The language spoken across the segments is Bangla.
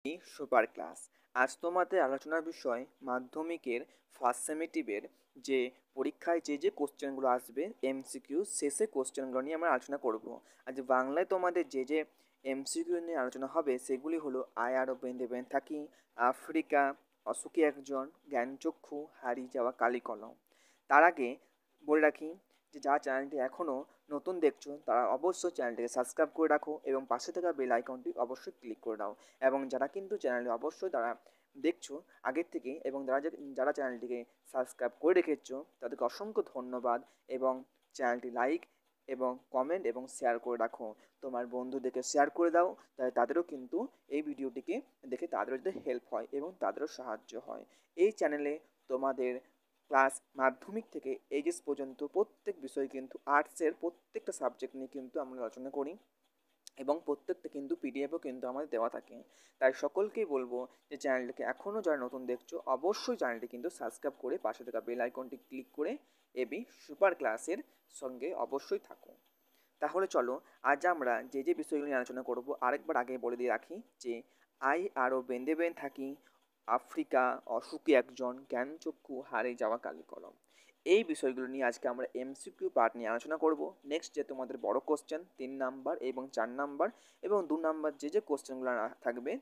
Super class. আজ তোমাদের আলোচনার বিষয় মাধ্যমিকের ফার্স্ট সেমেটিভের যে পরীক্ষায় যে কোশ্চেনগুলো আসবে এমসিকিউ শেষে কোশ্চেনগুলো নিয়ে আমরা আলোচনা করব। আজ বাংলায় তোমাদের যে এমসিকিউ নিয়ে আলোচনা হবে সেগুলি হলো আয় আরো বেঁধে বেঁধে থাকি, আফ্রিকা, অসুখী একজন, জ্ঞানচক্ষু, হারিয়ে যাওয়া কালি কলম। তার আগে বলে রাখি যে যারা চ্যানেলটি এখনও নতুন দেখছো তারা অবশ্যই চ্যানেলটিকে সাবস্ক্রাইব করে রাখো এবং পাশে থাকা বেল আইকনটি অবশ্যই ক্লিক করে দাও। এবং যারা কিন্তু চ্যানেলটি অবশ্যই তারা দেখছো আগের থেকে এবং যারা চ্যানেলটিকে সাবস্ক্রাইব করে রেখেছো তাদেরকে অসংখ্য ধন্যবাদ। এবং চ্যানেলটি লাইক এবং কমেন্ট এবং শেয়ার করে রাখো, তোমার বন্ধুদেরকে শেয়ার করে দাও, তাই তাদেরও কিন্তু এই ভিডিওটিকে দেখে তাদেরও যাতে হেল্প হয় এবং তাদেরও সাহায্য হয়। এই চ্যানেলে তোমাদের ক্লাস মাধ্যমিক থেকে এইচএস পর্যন্ত প্রত্যেক বিষয় কিন্তু আর্টসের প্রত্যেকটা সাবজেক্ট নিয়ে কিন্তু আমরা আলোচনা করি এবং প্রত্যেকটা কিন্তু পিডিএফও কিন্তু আমাদের দেওয়া থাকে। তাই সকলকেই বলবো যে চ্যানেলটিকে এখনও যারা নতুন দেখছো অবশ্যই চ্যানেলটি কিন্তু সাবস্ক্রাইব করে পাশে থাকা বেল আইকনটি ক্লিক করে এবি সুপার ক্লাসের সঙ্গে অবশ্যই থাকো। তাহলে চলো আজ আমরা যে বিষয়গুলো নিয়ে আলোচনা করব আরেকবার আগে বলে দিয়ে রাখি যে আই আরও বেঁধে বেঁধে থাকি, আফ্রিকা, অসুখী একজন, জ্ঞানচক্ষু, হারিয়ে যাওয়া কালি কলম। এই বিষয়গুলো নিয়ে আজকে আমরা এমসিকিউ পার্ট নিয়ে আলোচনা করব। নেক্সট যে তোমাদের বড় কোশ্চেন 3 নাম্বার এবং 4 নাম্বার এবং 2 নাম্বার যে কোশ্চেনগুলো থাকবে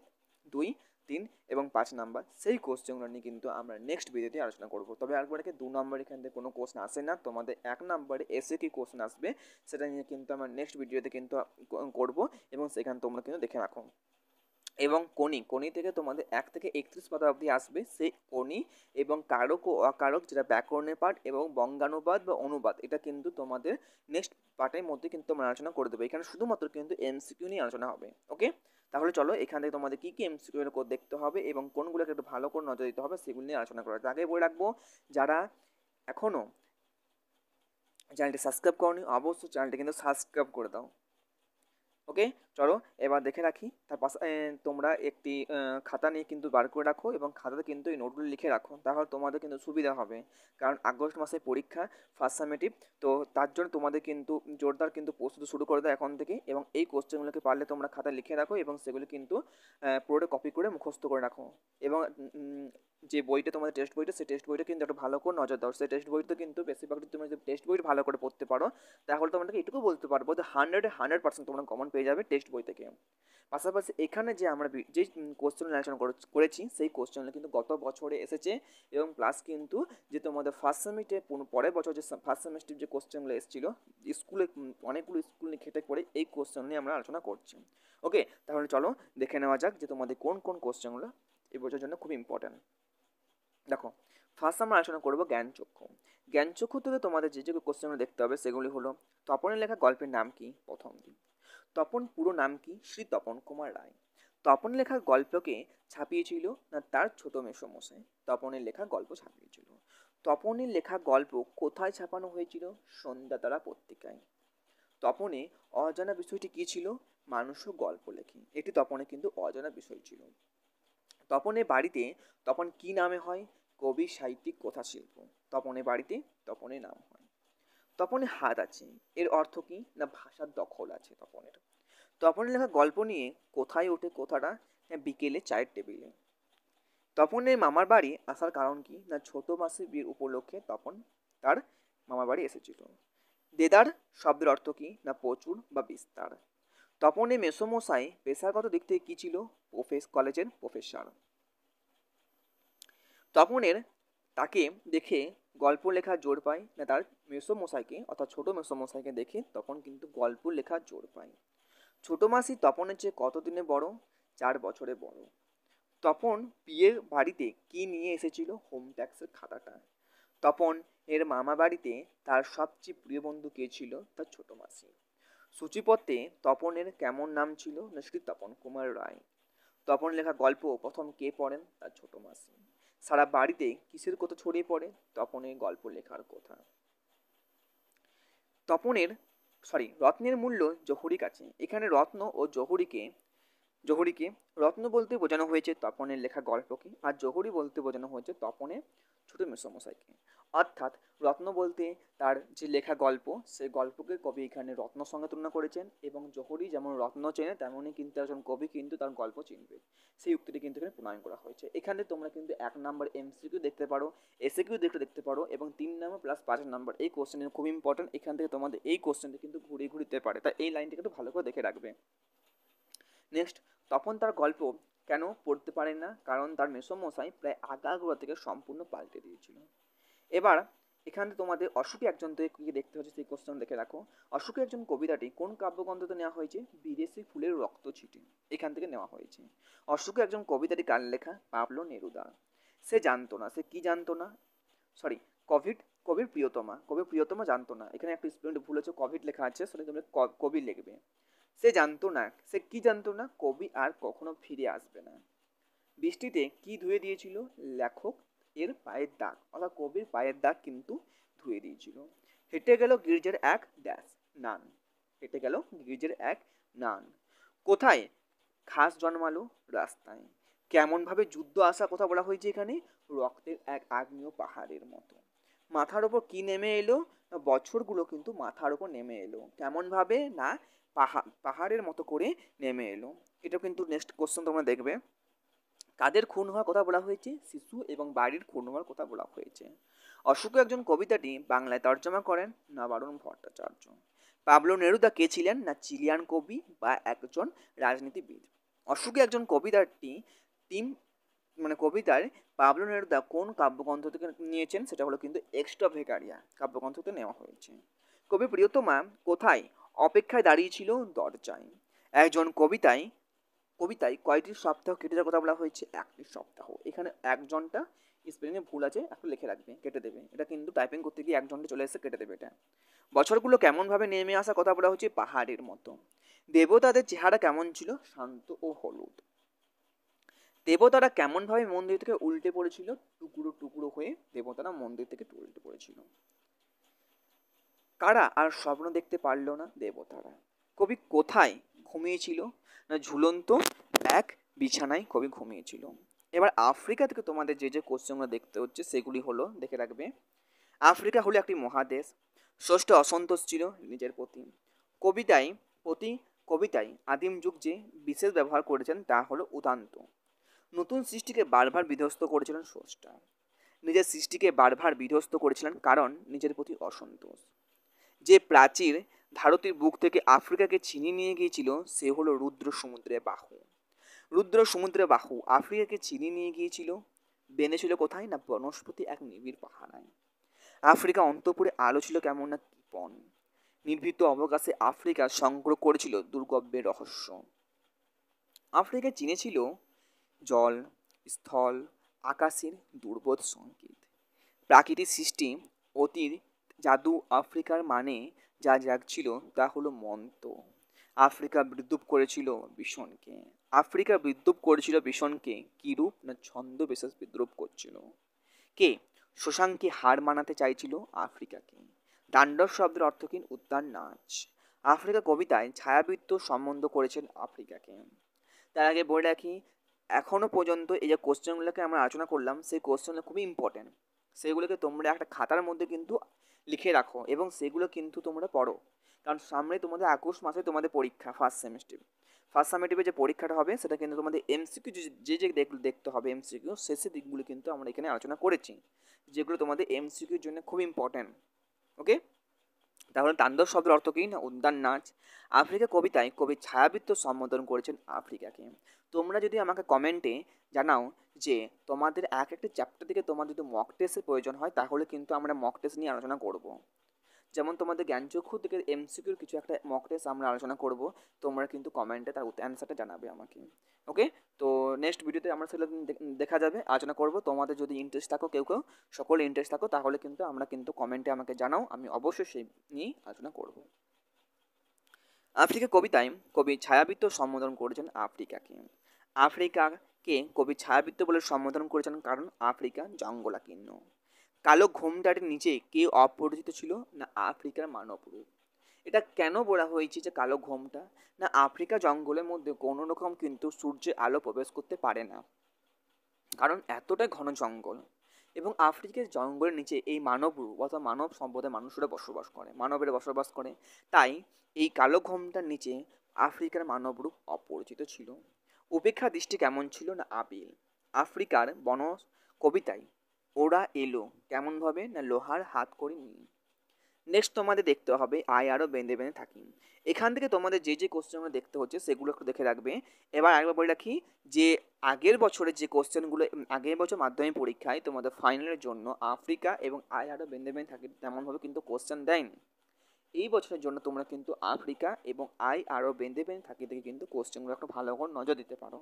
2, 3 এবং 5 নাম্বার সেই কোশ্চেনগুলো নিয়ে কিন্তু আমরা নেক্সট ভিডিওতে আলোচনা করব। তবে একবার 2 নাম্বার এখান থেকে কোনো কোশ্চেন আসে না, তোমাদের 1 নাম্বারে এসে কি কোশ্চেন আসবে সেটা নিয়ে কিন্তু আমরা নেক্সট ভিডিওতে কিন্তু করব এবং সেখানে তোমরা কিন্তু দেখে রাখো। এবং কোনি থেকে তোমাদের 1 থেকে 31 পাতা অবধি আসবে সেই কোনি এবং কারক ও অকারক যেটা ব্যাকরণের পার্ট এবং বঙ্গানুবাদ বা অনুবাদ এটা কিন্তু তোমাদের নেক্সট পার্টের মধ্যে কিন্তু আমরা আলোচনা করে দেবো। এখানে শুধুমাত্র কিন্তু এমসিকিউ নিয়ে আলোচনা হবে। ওকে, তাহলে চলো এখান থেকে তোমাদের কী কী এমসিকিউ দেখতে হবে এবং কোনগুলোকে একটু ভালো করে নজর দিতে হবে সেগুলো নিয়ে আলোচনা করা। আগে বলে রাখবো যারা এখনও চ্যানেলটি সাবস্ক্রাইব করনি অবশ্যই চ্যানেলটি কিন্তু সাবস্ক্রাইব করে দাও। ওকে, চলো এবার দেখে রাখি। তার পাশে তোমরা একটি খাতা নিয়ে কিন্তু বার করে রাখো এবং খাতাতে কিন্তু এই নোটগুলো লিখে রাখো, তাহলে তোমাদের কিন্তু সুবিধা হবে। কারণ আগস্ট মাসে পরীক্ষা ফার্স্ট সামেটিভ, তো তার জন্য তোমাদের কিন্তু জোরদার কিন্তু প্রস্তুতি শুরু করে দাও এখন থেকে। এবং এই কোশ্চেনগুলোকে পারলে তোমরা খাতায় লিখে রাখো এবং সেগুলো কিন্তু পুরোটা কপি করে মুখস্থ করে রাখো। এবং যে বইটা তোমাদের টেস্ট বইটা সেই টেস্ট বইটা কিন্তু একটু ভালো করে নজর দাও। সেই টেস্ট বইতে কিন্তু বেশিরভাগ তোমরা যদি টেস্ট বই ভালো করে পড়তে পারো তাহলে তোমাদেরকে এটুকু বলতে পারবো যে 100% তোমরা কমন পেয়ে যাবে টেক্সট বই থেকে। পাশাপাশি এখানে যে আমরা যে কোশ্চেন আলোচনা করেছি সেই কোশ্চেনগুলো কিন্তু গত বছরে এসেছে এবং প্লাস কিন্তু যে তোমাদের ফার্স্ট সেমিস্টে পরের বছর যে ফার্স্ট সেমিস্টার যে কোশ্চেনগুলো এসেছিলো স্কুলে অনেকগুলো স্কুল নিয়ে খেটে পড়ে এই কোশ্চেন নিয়ে আমরা আলোচনা করছি। ওকে, তাহলে চলো দেখে নেওয়া যাক যে তোমাদের কোন কোন কোশ্চেনগুলো এই বছরের জন্য খুব ইম্পর্ট্যান্ট। দেখো, ফার্স্ট আমরা আলোচনা করবো জ্ঞানচক্ষু। জ্ঞানচক্ষু থেকে তোমাদের যে কোশ্চেনগুলো দেখতে হবে সেগুলি হলো তপনের লেখা গল্পের নাম কি। প্রথম দিন, তপন পুরো নাম কি? শ্রী তপন কুমার রায়। তপন লেখা গল্পকে ছাপিয়েছিল না তার ছোট মেসোমশাই তপনের লেখা গল্প ছাপিয়েছিল। তপনের লেখা গল্প কোথায় ছাপানো হয়েছিল? সন্ধ্যাতারা পত্রিকায়। তপনে অজানা বিষয়টি কি ছিল? মানুষও গল্প লেখে, এটি তপনে কিন্তু অজানা বিষয় ছিল। তপনের বাড়িতে তপন কি নামে হয়? কবি, সাহিত্যিক, কথাশিল্প। তপনের বাড়িতে তপনের নাম হয়। তপনের হাত আছে, এর অর্থ কি? না ভাষার দখল আছে তপনের। তপনের লেখা গল্প নিয়ে কোথায় ওঠে কথাটা? বিকেলে চায়ের টেবিলে। তপনের মামার বাড়ি আসার কারণ কি? না ছোট মাসির বিয়ের উপলক্ষে তপন তার মামার বাড়ি এসেছিল। দেদার শব্দের অর্থ কি? না প্রচুর বা বিস্তার। তপনের মেসোমশাই পেশাগত দিক থেকে কি ছিল? কলেজের প্রফেসর। তপনের তাকে দেখে গল্প লেখার জোর পায় না তার মেসোমশাইকে অর্থাৎ ছোট মেসোমশাইকে দেখে তপন কিন্তু গল্প লেখার জোর পায়। ছোট মাসি তপনের চেয়ে কতদিনে বড়? 4 বছরে বড়। তপন বিয়ের বাড়িতে কি নিয়ে এসেছিল? হোম ট্যাক্সের খাতাটা। তপন এর মামা বাড়িতে তার সবচেয়ে প্রিয় বন্ধু কে ছিল? তার ছোট মাসি। সূচিপত্রে তপনের কেমন নাম ছিল? না শ্রী তপন কুমার রায়। তপন লেখা গল্প প্রথম কে পড়েন? তার ছোট মাসি। সারা বাড়িতে কিসের কথা ছড়িয়ে পড়ে? তপনের গল্প লেখার কথা। রত্নের মূল্য জহুরির কাছে। এখানে রত্ন ও জহুরিকে জহুরিকে রত্ন বলতে বোঝানো হয়েছে তপনের লেখা গল্পকে, আর জহুরি বলতে বোঝানো হয়েছে তপনের ছোট মেসোমশাইকে। অর্থাৎ রত্ন বলতে তার যে লেখা গল্প, সেই গল্পকে কবি এখানে রত্নর সঙ্গে তুলনা করেছেন, এবং জহুরি যেমন রত্ন চেনে তেমনই কিন্তু একজন কবি কিন্তু তার গল্প চিনবে, সেই উক্তিটি কিন্তু এখানে প্রণয়ন করা হয়েছে। এখানে তোমরা কিন্তু 1 নম্বর এমসিকিউ দেখতে পারো, এসএকিউ দেখতে পারো, এবং 3 নম্বর প্লাস 5 নম্বর এই কোশ্চেন খুব ইম্পর্টেন্ট। এখান থেকে তোমাদের এই কোশ্চেনটা কিন্তু ঘুরিয়ে ঘুরিতে পারে, তাই এই লাইনটা কিন্তু ভালো করে দেখে রাখবে। নেক্সট, তপন তার গল্প কেন পড়তে পারে না? কারণ তার মেসোমশাই প্রায় আগাগোড়া থেকে সম্পূর্ণ পাল্টে দিয়েছিল। এবার এখানে তোমাদের অশোকে একজন থেকে কি দেখতে হচ্ছে সেই কোশ্চেন দেখে রাখো। অশোকে একজন কবিতাটি কোন কাব্যগ্রন্থতে নেওয়া হয়েছে? বিদেশি ফুলের রক্ত ছিটে, এখান থেকে নেওয়া হয়েছে। অশোকে একজন কবিতাটি কার লেখা? Pablo Neruda. সে জানতো না, সে কি জানতো না, সরি, কোভিড, কবির প্রিয়তমা, কবির প্রিয়তমা জানতো না, এখানে একটা স্টুডেন্ট ভুল হচ্ছে, কোভিড লেখা আছে, সেটা তোমরা কবি লিখবে। সে জানতো না, সে কি জানতো না? কবি আর কখনো ফিরে আসবে না। বৃষ্টিতে কি ধুয়ে দিয়েছিল? লেখক এর পায়ের দাগ, অর্থাৎ কবির পায়ের দাগ কিন্তু ধুয়ে দিয়েছিল। হেঁটে গেল গির্জের এক ড্যাশ নান, হেঁটে গেল গির্জের এক নান। কোথায় ঘাস জন্মালো? রাস্তায়। কেমন ভাবে যুদ্ধ আসার কথা বলা হয়েছে এখানে? রক্তের এক আগ্নেয় পাহাড়ের মতো। মাথার ওপর কি নেমে এলো? না বছরগুলো কিন্তু মাথার ওপর নেমে এলো। কেমন ভাবে? না পাহাড়ের মতো করে নেমে এলো। এটা কিন্তু নেক্সট কোশ্চেন তোমরা দেখবে। কাদের খুন হওয়ার কথা বলা হয়েছে? শিশু এবং বাড়ির খুন হওয়ার কথা বলা হয়েছে। অশোক একজন কবিতাটি বাংলায় তর্জমা করেন নবারুণ ভট্টাচার্য। পাবলো নেরুদা কে ছিলেন? না চিলিয়ান কবি বা একজন রাজনীতিবিদ। অশোকে একজন কবিতাটি টিম কবিতার পাবলো নেরুদা কোন কাব্যগ্রন্থ থেকে নিয়েছেন? সেটা হলো কিন্তু এক্সট্রা ভেকারিয়া কাব্যগ্রন্থ থেকে নেওয়া হয়েছে। কবি প্রিয়তমা কোথায় অপেক্ষায় দাঁড়িয়েছিল? দরজায়। একজন কবিতায় কয়টি সপ্তাহ কেটে যাওয়ার কথা বলা হয়েছে? 1টি সপ্তাহ। এখানে একজনটা স্পেলিংয়ে ভুল আছে, একটু লিখে রাখবে, কেটে দেবে, এটা কিন্তু টাইপিং করতে গিয়ে একজনটা চলে এসে কেটে দেবে এটা। বছরগুলো কেমনভাবে নেমে আসার কথা বলা হচ্ছে? পাহাড়ের মতো। দেবতাদের চেহারা কেমন ছিল? শান্ত ও হলুদ। দেবতারা কেমনভাবে মন্দির থেকে উল্টে পড়েছিল? টুকরো টুকরো হয়ে দেবতারা মন্দির থেকে উল্টে পড়েছিল। কারা আর স্বপ্ন দেখতে পারল না? দেবতারা। কবি কোথায় ঘুমিয়েছিল? না ঝুলন্ত এক বিছানায় কবি ঘুমিয়েছিল। এবার আফ্রিকা থেকে তোমাদের যে যে কোশ্চেনগুলো দেখতে হচ্ছে সেগুলি হলো, দেখে রাখবে। আফ্রিকা হলো একটি মহাদেশ। ষষ্ঠ অসন্তোষ ছিল নিজের প্রতি। কবিতায় প্রতি কবিতায় আদিম যুগ যে বিশেষ ব্যবহার করেছেন তা হলো উদান্ত। নতুন সৃষ্টিকে বারবার বিধ্বস্ত করেছিলেন স্রষ্টা। নিজের সৃষ্টিকে বারবার বিধ্বস্ত করেছিলেন কারণ নিজের প্রতি অসন্তোষ। যে প্রাচীর ভারতের বুক থেকে আফ্রিকাকে ছিনিয়ে নিয়ে গিয়েছিল সে হলো রুদ্র সমুদ্রের বাহু। রুদ্র সমুদ্রের বাহু আফ্রিকাকে ছিনিয়ে নিয়ে গিয়েছিল, বেঁধেছিল কোথায়? না বনস্পতি এক নিবিড় পাহাড়ায়। আফ্রিকা অন্তপুরে আলো ছিল কেমন? না কৃপণ। নির্ভীত অবকাশে আফ্রিকা সংগ্রহ করেছিল দুর্গব্যের রহস্য। আফ্রিকা চিনেছিল জল, স্থল, আকাশের দুর্বোধ সংকেত। প্রাকৃতিক সৃষ্টি অতির জাদু আফ্রিকার মানে যা জাগছিল তা হলো মন্ত্র। আফ্রিকা বিদ্রুপ করেছিল ভীষণকে। আফ্রিকা বিদ্রুপ করেছিল ভীষণকে কি রূপ? না ছন্দ বিশেষ বিদ্রুপ করছিল। কে? শশাঙ্ককে হার মানাতে চাইছিল আফ্রিকাকে। তাণ্ডব শব্দের অর্থ কি? উদ্যান নাচ। আফ্রিকা কবিতায় ছায়াবৃত্ত সম্বন্ধ করেছেন আফ্রিকাকে। তার আগে বলে রাখি, এখনো পর্যন্ত এই যে কোশ্চেনগুলোকে আমরা আলোচনা করলাম সেই কোশ্চেনগুলো খুবই ইম্পর্টেন্ট। সেগুলোকে তোমরা একটা খাতার মধ্যে কিন্তু লিখে রাখো এবং সেগুলো কিন্তু তোমরা পড়ো, কারণ সামনে তোমাদের আগস্ট মাসে তোমাদের পরীক্ষা ফার্স্ট সামেটিভে যে পরীক্ষাটা হবে সেটা কিন্তু তোমাদের এমসিকিউ যে দেখতে হবে, এমসিকিউ শেষের দিকগুলো কিন্তু আমরা এখানে আলোচনা করেছি, যেগুলো তোমাদের এমসিকিউর জন্য খুব ইম্পর্টেন্ট। ওকে, তাহলে তাণ্ডব শব্দের অর্থ কী? না উদ্যান নাচ। আফ্রিকা কবিতায় কবি ছায়াবৃত্ত সম্বোধন করেছেন আফ্রিকাকে। তোমরা যদি আমাকে কমেন্টে জানাও যে তোমাদের এক একটা চ্যাপ্টার থেকে তোমার যদি মক টেস্টের প্রয়োজন হয় তাহলে কিন্তু আমরা মক টেস্ট নিয়ে আলোচনা করব। যেমন তোমাদের জ্ঞানচক্ষু থেকে এমসিকিউর কিছু একটা মক টেস্ট আমরা আলোচনা করব, তোমরা কিন্তু কমেন্টে তার অ্যান্সারটা জানাবে আমাকে। ওকে, তো নেক্সট ভিডিওতে আমরা সেটা দেখা যাবে, আলোচনা করব। তোমাদের যদি ইন্টারেস্ট থাকো, কেউ সকলে ইন্টারেস্ট থাকো, তাহলে কিন্তু আমরা কিন্তু কমেন্টে আমাকে জানাও, আমি অবশ্যই সেই নিয়ে আলোচনা করব। আফ্রিকা কবিতায় কবি ছায়াবৃত্ত সম্বোধন করেছেন আফ্রিকাকে। আফ্রিকাকে কবি ছায়াবৃত্ত বলে সম্বোধন করেছেন কারণ আফ্রিকা জঙ্গলাকীর্ণ। কালো ঘোমটাটির নিচে কে অপরিচিত ছিল? না আফ্রিকার মানব রূপ। এটা কেন বলা হয়েছে যে কালো ঘোমটা? না, আফ্রিকা জঙ্গলের মধ্যে কোনো রকম কিন্তু সূর্যের আলো প্রবেশ করতে পারে না, কারণ এতটাই ঘন জঙ্গল। এবং আফ্রিকার জঙ্গলের নিচে এই মানবরূপ অর্থাৎ মানব সম্প্রদায়ের মানুষরা বসবাস করে, মানবেরা বসবাস করে। তাই এই কালো ঘোমটার নিচে আফ্রিকার মানবরূপ অপরিচিত ছিল। উপেক্ষা দৃষ্টি কেমন ছিল? না আবিল। আফ্রিকার বন কবিতায় ওরা এলো কেমনভাবে? না লোহার হাত করে নিয়ে। নেক্সট তোমাদের দেখতে হবে আয় আরও বেঁধে বেঁধে থাকি। এখান থেকে তোমাদের যে যে কোশ্চেনগুলো দেখতে হচ্ছে সেগুলো একটু দেখে রাখবে। এবার আরেকবার বলে রাখি যে আগের বছরের যে কোশ্চেনগুলো, আগের বছর মাধ্যমিক পরীক্ষায় তোমাদের ফাইনালের জন্য আফ্রিকা এবং আয় আরও বেঁধে বেঁধে থাকি তেমনভাবে কিন্তু কোশ্চেন দেয়নি। এই বছরের জন্য তোমরা কিন্তু আফ্রিকা এবং আই আরও বেঁধে বেঁধে থাকি থেকে কিন্তু কোশ্চেনগুলো একটু ভালো করে নজর দিতে পারো।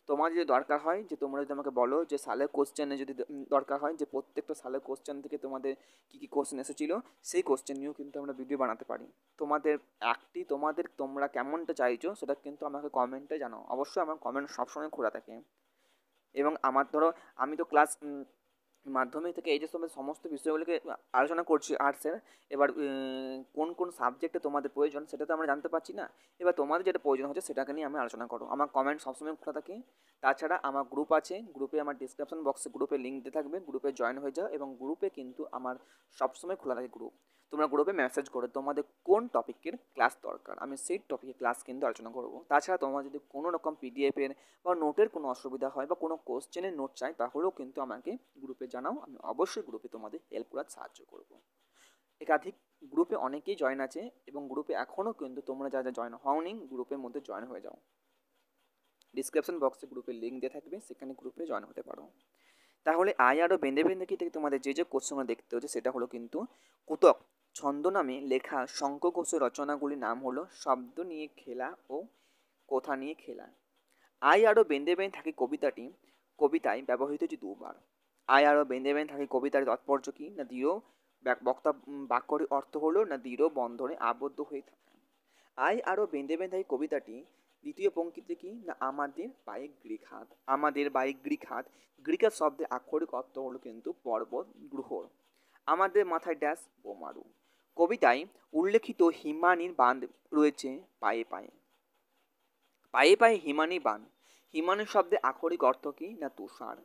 তোমার যদি দরকার হয় যে তোমরা যদি আমাকে বলো যে সালের কোশ্চেনে যদি দরকার হয় যে প্রত্যেকটা সালের কোশ্চেন থেকে তোমাদের কী কী কোশ্চেন এসেছিলো সেই কোশ্চেন নিয়েও কিন্তু আমরা ভিডিও বানাতে পারি। তোমাদের তোমরা কেমনটা চাইছো সেটা কিন্তু আমাকে কমেন্টে জানাও। অবশ্যই আমার কমেন্ট সবসময় খোলা থাকে। এবং আমার ধরো আমি তো ক্লাস মাধ্যমিক থেকে এই যে সমস্ত বিষয়গুলোকে আলোচনা করছি আর্টসের। এবার কোন কোন সাবজেক্টে তোমাদের প্রয়োজন সেটা তো আমরা জানতে পারছি না। এবার তোমাদের যেটা প্রয়োজন হচ্ছে সেটাকে নিয়ে আমি আলোচনা করো। আমার কমেন্ট সবসময় খোলা থাকে। তাছাড়া আমার গ্রুপ আছে, গ্রুপে আমার ডিসক্রিপশন বক্সে গ্রুপে লিঙ্ক দিয়ে থাকবে, গ্রুপে জয়েন হয়ে যাও। এবং গ্রুপে কিন্তু আমার সবসময় খোলা থাকে গ্রুপ। তোমরা গ্রুপে মেসেজ করো তোমাদের কোন টপিকের ক্লাস দরকার, আমি সেই টপিকের ক্লাস কিন্তু আলোচনা করবো। তাছাড়া তোমার যদি কোনো রকম পিডিএফের বা নোটের কোনো অসুবিধা হয় বা কোনো কোশ্চেনের নোট চাই তাহলেও কিন্তু আমাকে গ্রুপে জানাও, আমি অবশ্যই গ্রুপে তোমাদের হেল্প করার সাহায্য করব। একাধিক গ্রুপে অনেকেই জয়েন আছে এবং গ্রুপে এখনও কিন্তু তোমরা যা যা জয়েন হওনি গ্রুপের মধ্যে জয়েন হয়ে যাও। ডিসক্রিপশন বক্সে গ্রুপের লিঙ্ক দিয়ে থাকবে, সেখানে গ্রুপে জয়েন হতে পারো। তাহলে আয় আরও বেঁধে বেঁধে কি থেকে তোমাদের যে যে কোশ্চেনগুলো দেখতে হচ্ছে সেটা হলো কিন্তু কুতক ছন্দ নামে লেখা শঙ্করঘোষের রচনাগুলির নাম হলো শব্দ নিয়ে খেলা ও কথা নিয়ে খেলা। আয় আরও বেঁধে বেঁধে থাকে কবিতায় ব্যবহৃত হচ্ছে দুবার। আয় আরও বেঁধে বেঁধে থাকে কবিতার তাৎপর্য কি? না দৃঢ় বাক্যর অর্থ হলো না দৃঢ় বন্ধনে আবদ্ধ হয়ে থাকা। আয় আরও বেঁধে বেঁধে থাকে কবিতাটি দ্বিতীয় পঙ্ক্তিতে কি? না আমাদের পায়ে গৃঘাত। আমাদের পায়ে গৃঘাত, গৃঘাত শব্দের আক্ষরিক অর্থ হলো কিন্তু পর্বত গ্রহর। আমাদের মাথায় ড্যাশ বোমারু। কবিতায় উল্লেখিত হিমানীর বাঁধ রয়েছে পায়ে পায়ে। পায়ে পায়ে হিমানি বান। হিমানি শব্দে আক্ষরিক অর্থ কি? না তুষার।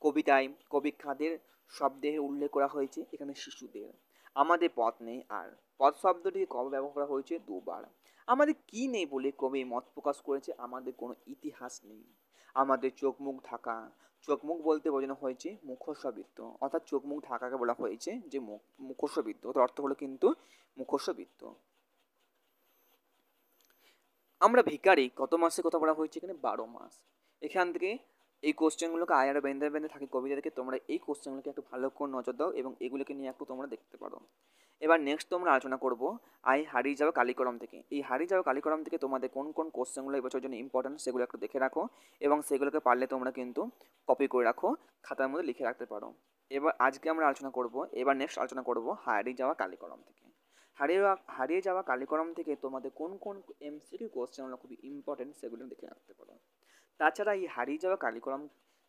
কবিতায় কবি খাদের শব্দের উল্লেখ করা হয়েছে এখানে শিশুদের। আমাদের পথ নেই আর। পথ শব্দটি কবে ব্যবহার করা হয়েছে? দুবার। আমাদের কি নেই বলে কবি মত প্রকাশ করেছে? আমাদের কোনো ইতিহাস নেই। আমাদের চোখ মুখ ঢাকা। চোখ মুখ বলতে বোঝানো হয়েছে মুখোশবৃত্ত, অর্থাৎ চোখ মুখ ঢাকাকে বলা হয়েছে যে মুখোশবৃত্ত, অর্থ হলো কিন্তু মুখোশবৃত্ত। আমরা ভিখারি কত মাসে কথা বলা হয়েছে? এখানে 12 মাস। এখান থেকে এই কোশ্চেনগুলোকে আয়ার বেঁধে বেঁধে থাকে কবিতা থেকে তোমরা এই কোশ্চেনগুলোকে একটু ভালো করে নজর দাও এবং এগুলোকে নিয়ে একটু তোমরা দেখতে পারো। এবার নেক্সট তোমরা আলোচনা করবো আই হারিয়ে যাওয়া কালিকরম থেকে। এই হারিয়ে যাওয়া কালিকরম থেকে তোমাদের কোন কোন কোশ্চেনগুলো এবছর জন্য ইম্পর্টেন্ট সেগুলো একটু দেখে রাখো এবং সেগুলোকে পারলে তোমরা কিন্তু কপি করে রাখো, খাতার মধ্যে লিখে রাখতে পারো। এবার আজকে আমরা আলোচনা করব, এবার নেক্সট আলোচনা করব হারিয়ে যাওয়া কালিকরম থেকে। হারিয়ে যাওয়া কালিকরম থেকে তোমাদের কোন কোন এমসিকিউ কোশ্চেনগুলো খুবই ইম্পর্টেন্ট সেগুলো দেখে রাখতে পারো। তাছাড়া এই হারিয়ে যাওয়া কালিকরম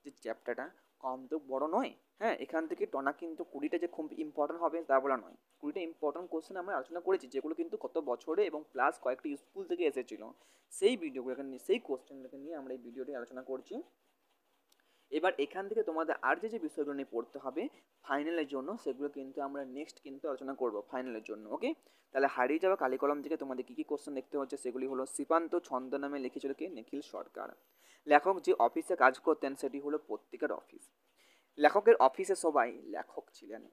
যে চ্যাপ্টারটা কম তো বড় নয়। হ্যাঁ, এখান থেকে টনা কিন্তু 20টা যে খুব ইম্পর্টেন্ট হবে তা বলা নয়। 20টা ইম্পর্টেন্ট কোশ্চেন আমরা আলোচনা করেছি যেগুলো কিন্তু গত বছরে এবং প্লাস কয়েকটি স্কুল থেকে এসেছিল। সেই ভিডিওগুলোকে নিয়ে, সেই কোশ্চেনগুলোকে নিয়ে আমরা এই ভিডিওটি আলোচনা করছি। এবার এখান থেকে তোমাদের আর যে যে বিষয়গুলো নিয়ে পড়তে হবে ফাইনালের জন্য সেগুলো কিন্তু আমরা নেক্সট কিন্তু আলোচনা করব ফাইনালের জন্য। ওকে, তাহলে হারিয়ে যাওয়া কালিকলম থেকে তোমাদের কী কী কোশ্চেন দেখতে হচ্ছে সেগুলি হলো শ্রীপান্ত ছন্দ নামে লিখেছিল কে? নিখিল সরকার। লেখক যে অফিসে কাজ করতেন সেটি হলো পত্রিকার অফিস। লেখকের অফিসে সবাই লেখক ছিলেন।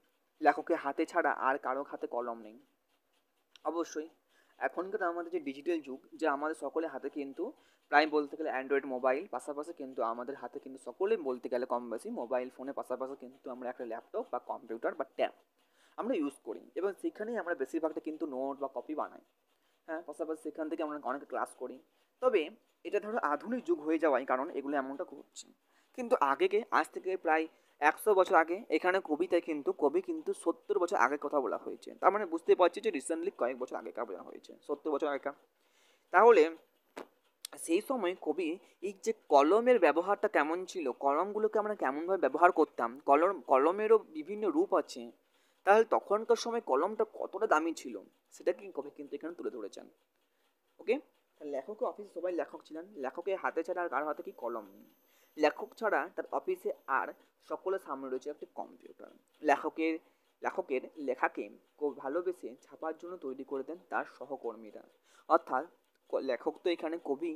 লেখকের হাতে ছাড়া আর কারো হাতে কলম নেই। অবশ্যই এখনকার আমাদের যে ডিজিটাল যুগ, যে আমাদের সকলের হাতে কিন্তু প্রায় বলতে গেলে অ্যান্ড্রয়েড মোবাইল, পাশাপাশি কিন্তু আমাদের হাতে কিন্তু সকলেই বলতে গেলে কম বেশি মোবাইল ফোনের পাশাপাশি কিন্তু আমরা একটা ল্যাপটপ বা কম্পিউটার বা ট্যাব আমরা ইউজ করি এবং সেখানেই আমরা বেশিরভাগটা কিন্তু নোট বা কপি বানাই। হ্যাঁ, পাশাপাশি সেখান থেকে আমরা অনেক ক্লাস করি। তবে এটা ধরো আধুনিক যুগ হয়ে যাওয়ায় কারণ এগুলো এমনটা ঘটছে। কিন্তু আজ থেকে প্রায় 100 বছর আগে এখানে কবি কিন্তু 70 বছর আগের কথা বলা হয়েছে। তার মানে বুঝতে পারছি যে রিসেন্টলি কয়েক বছর আগেকার বলা হয়েছে, 70 বছর আগেকার। তাহলে সেই সময় কবি এই যে কলমের ব্যবহারটা কেমন ছিল, কলমগুলোকে আমরা কেমনভাবে ব্যবহার করতাম, কলমেরও বিভিন্ন রূপ আছে। তাহলে তখনকার সময় কলমটা কতটা দামি ছিল সেটা কি কবি কিন্তু এখানে তুলে ধরেছেন। ওকে, লেখকের অফিসে সবাই লেখক ছিলেন, লেখকের হাতে ছাড়া আর কারো হাতে কি কলম নেই। লেখক ছাড়া তার অফিসে আর সকলের সামনে রয়েছে একটি কম্পিউটার। লেখকের লেখকের লেখাকে ভালোবেসে ছাপার জন্য তৈরি করে দেন তার সহকর্মীরা। অর্থাৎ লেখক তো এখানে কবি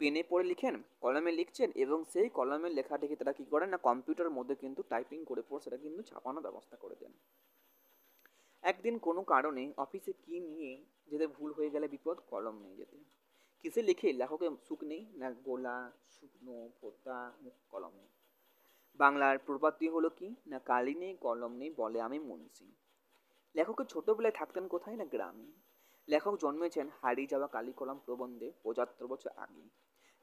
পেনে পড়ে লিখেন, কলমে লিখছেন, এবং সেই কলমের লেখাটিকে তারা কী করেন না কম্পিউটারের মধ্যে কিন্তু টাইপিং করে পড়ে সেটা কিন্তু ছাপানোর ব্যবস্থা করে দেন। একদিন কোনো কারণে অফিসে কি নিয়ে যেতে ভুল হয়ে গেলে বিপদ, কলম নিয়ে যেতে। কিসে লিখে লেখকের সুখ নেই না গোলা শুকনো পোতা মুখ কলম নেই। বাংলার প্রবাদটি হলো কি না কালি নেই কলম নেই বলে আমি মুন্সি। লেখকের ছোটবেলায় থাকতেন কোথায় না গ্রামে। লেখক জন্মেছেন হারিয়ে যাওয়া কালি কলম প্রবন্ধে ৭৫ বছর আগে।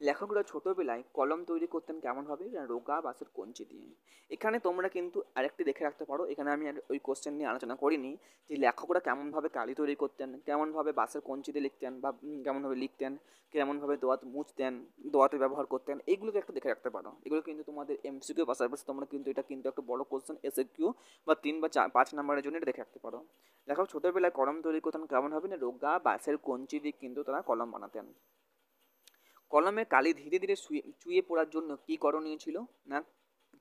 লেখকরা ছোটবেলায় কলম তৈরি করতেন কেমনভাবে না রোগা বাঁশের কঞ্চি দিয়ে। এখানে তোমরা কিন্তু আরেকটি দেখে রাখতে পারো, এখানে আমি আর ওই কোশ্চেন নিয়ে আলোচনা করিনি যে লেখকরা কেমনভাবে কালি তৈরি করতেন, কেমনভাবে বাঁশের কঞ্চি দিয়ে লিখতেন বা কেমনভাবে লিখতেন, কেমনভাবে দোয়াত মুছতেন, দোয়াতে ব্যবহার করতেন, এইগুলোকে একটু দেখে রাখতে পারো। এগুলো কিন্তু তোমাদের এমসিকিউ পাশাপাশি তোমরা কিন্তু এটা কিন্তু একটা বড় কোশ্চেন এসএকিউ বা ৩ বা ৫ নাম্বারের জন্য এটা দেখে রাখতে পারো। লেখক ছোটবেলায় কলম তৈরি করতেন কেমনভাবে না রোগা বাঁশের কঞ্চি দিয়ে কিন্তু তারা কলম বানাতেন। কলমে কালি ধীরে ধীরে চুইয়ে পড়ার জন্য কী করণীয় ছিল না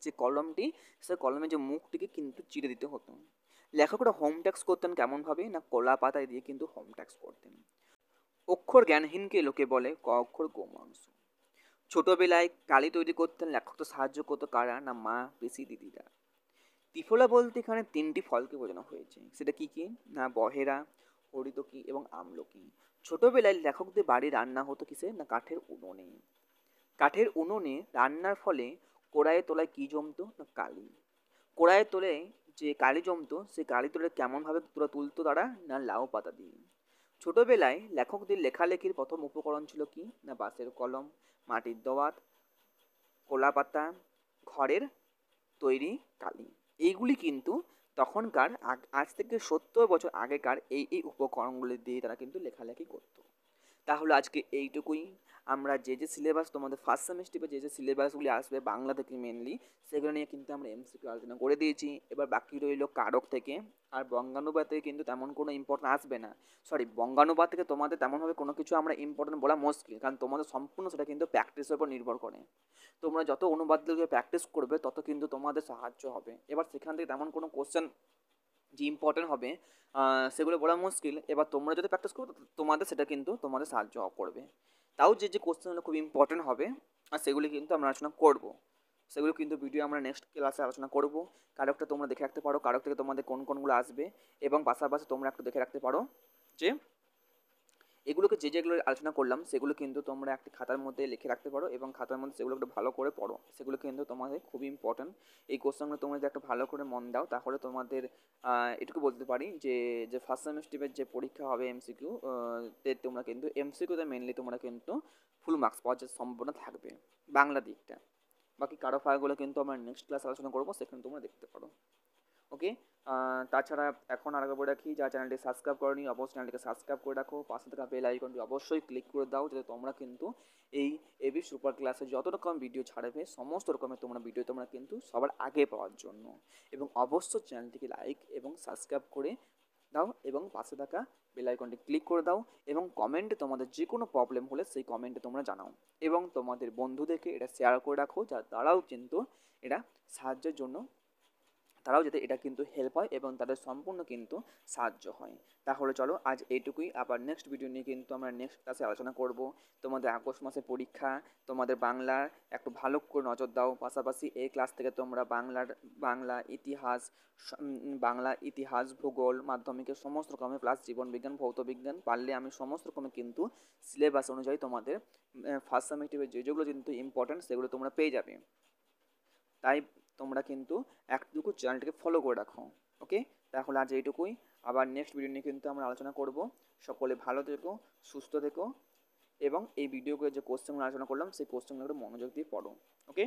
যে কলমটি সে কলমের যে মুখটিকে কিন্তু চিরে দিতে হতো। লেখকরা হোম ট্যাক্স করতেন কেমনভাবে না কলা পাতায় দিয়ে কিন্তু হোম ট্যাক্স করতেন। অক্ষর জ্ঞানহীনকে লোকে বলে ক অক্ষর গোমাংস। ছোটবেলায় কালি তৈরি করতেন লেখক তো সাহায্য করতো কারা না মা পিসি দিদিরা। ত্রিফলা বলতে এখানে ৩টি ফলকে বোঝানো হয়েছে, সেটা কি কি না বহেরা, হরিতকি এবং আমলকি। ছোটবেলায় লেখকদের বাড়ি রান্না হতো কিসে না কাঠের উনুনে। কাঠের উনুনে রান্নার ফলে কড়াইয়ে তোলায় কি জমতো না কালি। কড়াইয়ে তোলে যে কালি জমতো সেই কালি তোলে কেমনভাবে তোরা তুলতো তারা না লাউ পাতা দিয়ে। ছোটবেলায় লেখকদের লেখালেখির প্রথম উপকরণ ছিল কি না বাঁশের কলম, মাটির দোয়াত, কলা পাতা, ঘরের তৈরি কালি। এইগুলি কিন্তু তখনকার আজ থেকে ৭০ বছর আগেকার এই উপকরণগুলি দিয়ে তারা কিন্তু লেখালেখি করতো। তাহলে আজকে এইটুকুই। আমরা যে সিলেবাস তোমাদের ফার্স্ট সেমিস্টারে যে সিলেবাসগুলি আসবে বাংলা থেকে মেনলি সেগুলো নিয়ে কিন্তু আমরা এমসিকিউ আলোচনা করে দিয়েছি। এবার বাকি রইল কারক থেকে, আর বঙ্গানুবাদ থেকে কিন্তু তেমন কোনো ইম্পর্টেন্ট আসবে না। সরি, বঙ্গানুবাদ থেকে তোমাদের তেমনভাবে কোনো কিছু আমরা ইম্পর্টেন্ট বলা মুশকিল, কারণ তোমাদের সম্পূর্ণ সেটা কিন্তু প্র্যাকটিসের উপর নির্ভর করে। তোমরা যত অনুবাদগুলো প্র্যাকটিস করবে তত কিন্তু তোমাদের সাহায্য হবে। এবার সেখান থেকে তেমন কোনো কোশ্চেন যে ইম্পর্টেন্ট হবে সেগুলো বলা মুশকিল। এবার তোমরা যদি প্র্যাকটিস করো তোমাদের সেটা কিন্তু তোমাদের সাহায্য করবে। তাও যে কোশ্চেনগুলো খুব ইম্পর্টেন্ট হবে আর সেগুলি কিন্তু আমরা আলোচনা করব, সেগুলো কিন্তু ভিডিও আমরা নেক্সট ক্লাসে আলোচনা করব। কারকটা তোমরা দেখে রাখতে পারো, কারক থেকে তোমাদের কোন কোনগুলো আসবে, এবং পাশাপাশি তোমরা একটু দেখে রাখতে পারো যে এগুলোকে যেগুলো আলোচনা করলাম সেগুলো কিন্তু তোমরা একটি খাতার মধ্যে লিখে রাখতে পারো, এবং খাতার মধ্যে সেগুলো একটু ভালো করে পড়ো। সেগুলো কিন্তু তোমাদের খুবই ইম্পর্টেন্ট। এই কোশ্চেনগুলো তোমরা যদি একটা ভালো করে মন দাও তাহলে তোমাদের এটুকু বলতে পারি যে যে ফার্স্ট সেমিস্টারের যে পরীক্ষা হবে এমসিকিউ তে তোমরা কিন্তু এমসিকিউতে মেনলি তোমরা কিন্তু ফুল মার্কস পাওয়ার যে সম্ভাবনা থাকবে বাংলা দিকটা। বাকি কারো ফায়ারগুলো কিন্তু আমরা নেক্সট ক্লাস আলোচনা করবো, সেখানে তোমরা দেখতে পারো। ওকে, তাছাড়া এখন আরেকবার বলে রাখি যারা চ্যানেলটি সাবস্ক্রাইব করনি অবশ্যই চ্যানেলটিকে সাবস্ক্রাইব করে রাখো, পাশে থাকা বেল আইকনটি অবশ্যই ক্লিক করে দাও যাতে তোমরা কিন্তু এই এবি সুপার ক্লাসে যত রকম ভিডিও ছাড়বে সমস্ত রকমের তোমরা ভিডিও তোমরা কিন্তু সবার আগে পাওয়ার জন্য, এবং অবশ্যই চ্যানেলটিকে লাইক এবং সাবস্ক্রাইব করে দাও এবং পাশে থাকা বেল আইকনটি ক্লিক করে দাও, এবং কমেন্টে তোমাদের যে কোনো প্রবলেম হলে সেই কমেন্টে তোমরা জানাও, এবং তোমাদের বন্ধুদেরকে এটা শেয়ার করে রাখো যা তারাও কিন্তু এটা সাহায্যের জন্য তারাও যাতে এটা কিন্তু হেল্প হয় এবং তাদের সম্পূর্ণ কিন্তু সাহায্য হয়। তাহলে চলো আজ এইটুকুই, আবার নেক্সট ভিডিও নিয়ে কিন্তু আমরা নেক্সট ক্লাসে আলোচনা করব। তোমাদের আগস্ট মাসে পরীক্ষা, তোমাদের বাংলার একটু ভালো করে নজর দাও। পাশাপাশি এই ক্লাস থেকে তোমরা বাংলা ইতিহাস ভূগোল মাধ্যমিকের সমস্ত রকমের প্লাস জীবনবিজ্ঞান ভৌতবিজ্ঞান পারলে আমি সমস্ত রকমের কিন্তু সিলেবাস অনুযায়ী তোমাদের ফার্স্ট সেমিস্টারের যেগুলো কিন্তু ইম্পর্টেন্ট সেগুলো তোমরা পেয়ে যাবে। তাই তোমরা কিন্তু একটুকু চ্যানেলটিকে ফলো করে রাখো। ওকে, তাহলে আজ এইটুকুই, আবার নেক্সট ভিডিও নিয়ে কিন্তু আমরা আলোচনা করব। সকলে ভালো থেকো, সুস্থ থেকো, এবং এই ভিডিওকে যে কোশ্চেনগুলো আলোচনা করলাম সেই কোশ্চেনগুলো মনোযোগ দিয়ে পড়ো। ওকে।